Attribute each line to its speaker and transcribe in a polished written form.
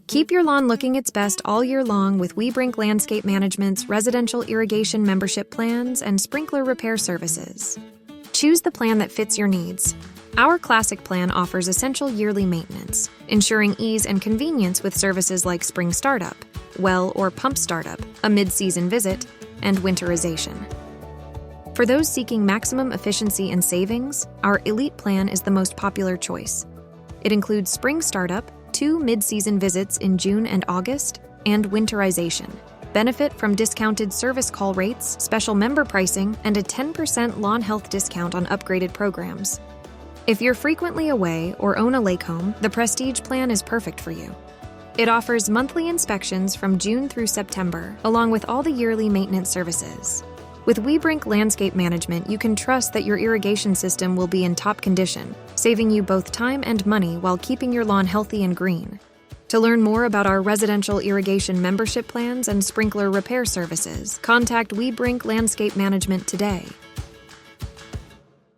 Speaker 1: Keep your lawn looking its best all year long with Wihebrink Landscape Management's residential irrigation membership plans and sprinkler repair services. Choose the plan that fits your needs. Our Classic plan offers essential yearly maintenance, ensuring ease and convenience with services like spring startup, well or pump startup, a mid-season visit, and winterization. For those seeking maximum efficiency and savings, our Elite plan is the most popular choice. It includes spring startup, 2 mid-season visits in June and August, and winterization. Benefit from discounted service call rates, special member pricing, and a 10% lawn health discount on upgraded programs. If you're frequently away or own a lake home, the Prestige plan is perfect for you. It offers monthly inspections from June through September, along with all the yearly maintenance services. With Wihebrink Landscape Management, you can trust that your irrigation system will be in top condition, saving you both time and money while keeping your lawn healthy and green. To learn more about our residential irrigation membership plans and sprinkler repair services, contact Wihebrink Landscape Management today.